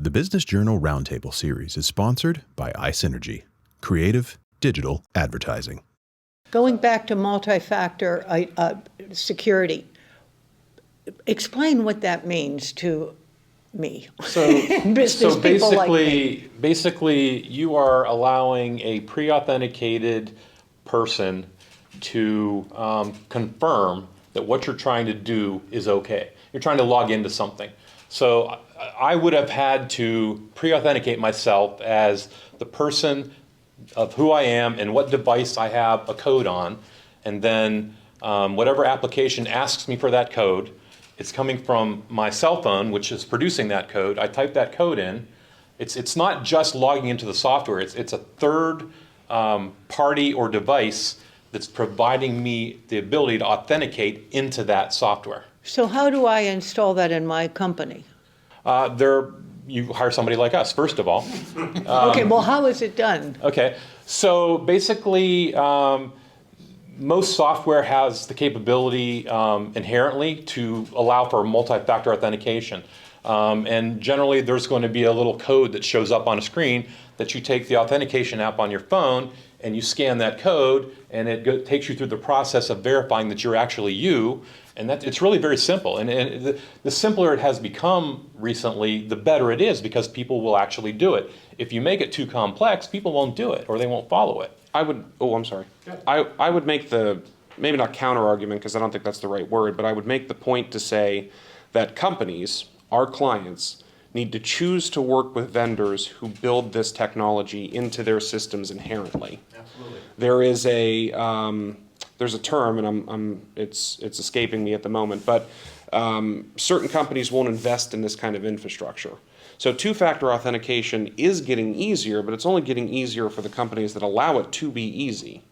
The Business Journal Roundtable series is sponsored by iSynergy, creative digital advertising. Going back to multi-factor security, explain what that means to me. So basically, you are allowing a pre-authenticated person to confirm that what you're trying to do is okay. You're trying to log into something. So I would have had to pre-authenticate myself as the person of who I am and what device I have a code on, and then whatever application asks me for that code, it's coming from my cell phone, which is producing that code. I type that code in. It's not just logging into the software. It's a third party or device that's providing me the ability to authenticate into that software. So how do I install that in my company? You hire somebody like us, first of all. Okay, well, how is it done? Okay, so basically, most software has the capability inherently to allow for multi-factor authentication. And generally, there's going to be a little code that shows up on a screen that you take the authentication app on your phone and you scan that code, and it takes you through the process of verifying that you're actually you. And it's really very simple. And the simpler it has become recently, the better it is, because people will actually do it. If you make it too complex, people won't do it or they won't follow it. I would make the, maybe not counter argument, because I don't think that's the right word, but I would make the point to say that companies, our clients, need to choose to work with vendors who build this technology into their systems inherently. Absolutely. There's a term, and it's escaping me at the moment, but certain companies won't invest in this kind of infrastructure. So two-factor authentication is getting easier, but it's only getting easier for the companies that allow it to be easy.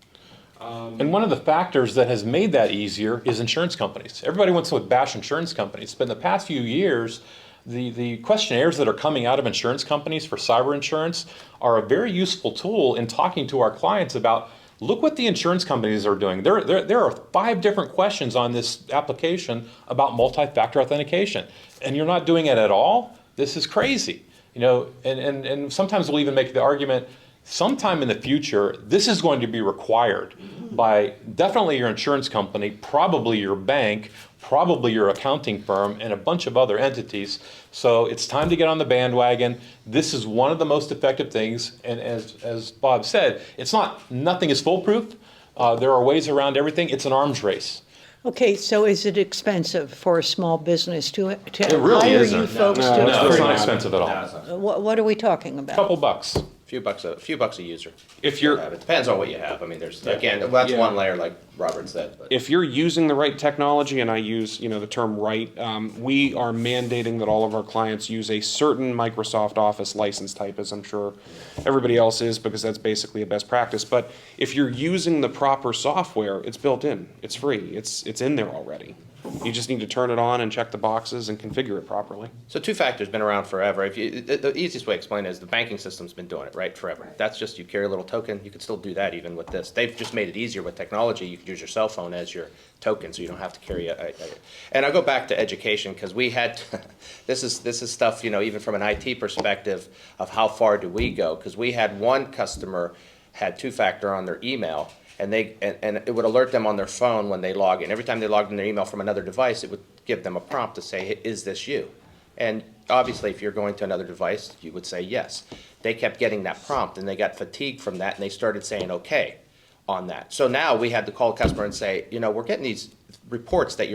And one of the factors that has made that easier is insurance companies. Everybody wants to bash insurance companies, but in the past few years, the questionnaires that are coming out of insurance companies for cyber insurance are a very useful tool in talking to our clients about, look what the insurance companies are doing. There are 5 different questions on this application about multi-factor authentication, and you're not doing it at all? This is crazy. And sometimes we'll even make the argument, sometime in the future, this is going to be required by definitely your insurance company, probably your bank, probably your accounting firm, and a bunch of other entities. So it's time to get on the bandwagon. This is one of the most effective things, and as Bob said, nothing is foolproof. There are ways around everything. It's an arms race. Okay, so is it expensive for a small business to It really hire isn't. you folks to? No, it's not expensive at all. What are we talking about? A couple bucks. A few bucks a user. If you're, It depends on what you have. I mean, that's one layer, like Robert said. But. if you're using the right technology, and I use the term right, we are mandating that all of our clients use a certain Microsoft Office license type, as I'm sure everybody else is, because that's basically a best practice. But if you're using the proper software, it's built in. It's free. It's in there already. You just need to turn it on and check the boxes and configure it properly. So two-factor's been around forever. The easiest way to explain it is the banking system's been doing it, right, forever. That's just, you carry a little token. You can still do that even with this. They've just made it easier with technology. You can use your cell phone as your token, so you don't have to carry and I'll go back to education, because we had, this is stuff, even from an IT perspective of how far do we go, because we had one customer had two-factor on their email, and it would alert them on their phone when they log in. Every time they logged in their email from another device, it would give them a prompt to say, hey, is this you? And obviously, if you're going to another device, you would say yes. They kept getting that prompt, and they got fatigued from that, and they started saying okay on that. So now we had to call the customer and say, we're getting these reports that we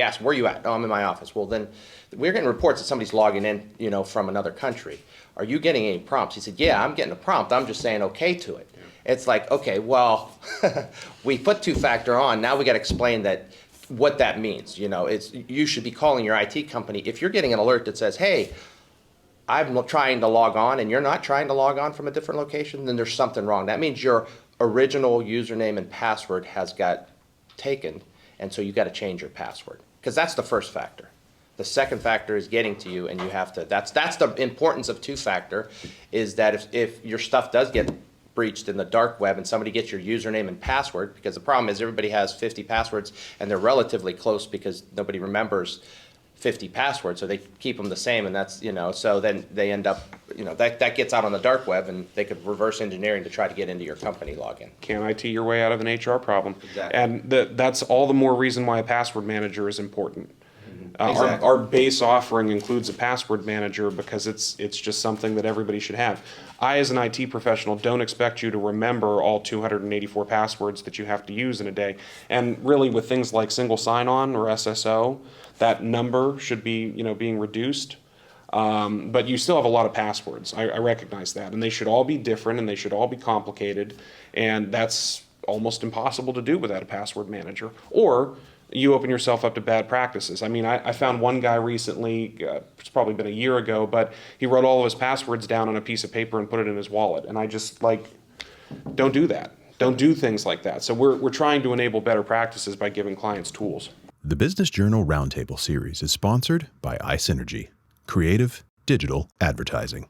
asked, where are you at? Oh, I'm in my office. Well, then we're getting reports that somebody's logging in, from another country. Are you getting any prompts? He said, yeah, I'm getting a prompt. I'm just saying okay to it. It's like, okay, well, we put two-factor on. Now we got to explain what that means. You should be calling your IT company. If you're getting an alert that says, hey, I'm trying to log on, and you're not trying to log on from a different location, then there's something wrong. That means your original username and password has got taken, and so you've got to change your password, because that's the first factor. The second factor is getting to you, and you have to, that's the importance of two-factor, is that if your stuff does get breached in the dark web and somebody gets your username and password, because the problem is everybody has 50 passwords and they're relatively close because nobody remembers 50 passwords, so they keep them the same, and that's, so then they end up, that gets out on the dark web, and they could reverse engineering to try to get into your company login. Can't IT your way out of an HR problem. Exactly. And that's all the more reason why a password manager is important. Exactly. Our base offering includes a password manager because it's just something that everybody should have. I, as an IT professional, don't expect you to remember all 284 passwords that you have to use in a day. And really, with things like single sign-on or SSO, that number should be, being reduced. But you still have a lot of passwords. I recognize that, and they should all be different, and they should all be complicated, and that's almost impossible to do without a password manager. Or you open yourself up to bad practices. I mean, I found one guy recently, it's probably been a year ago, but he wrote all of his passwords down on a piece of paper and put it in his wallet. And I just, don't do that. Don't do things like that. So we're trying to enable better practices by giving clients tools. The Business Journal Roundtable series is sponsored by iSynergy, creative digital advertising.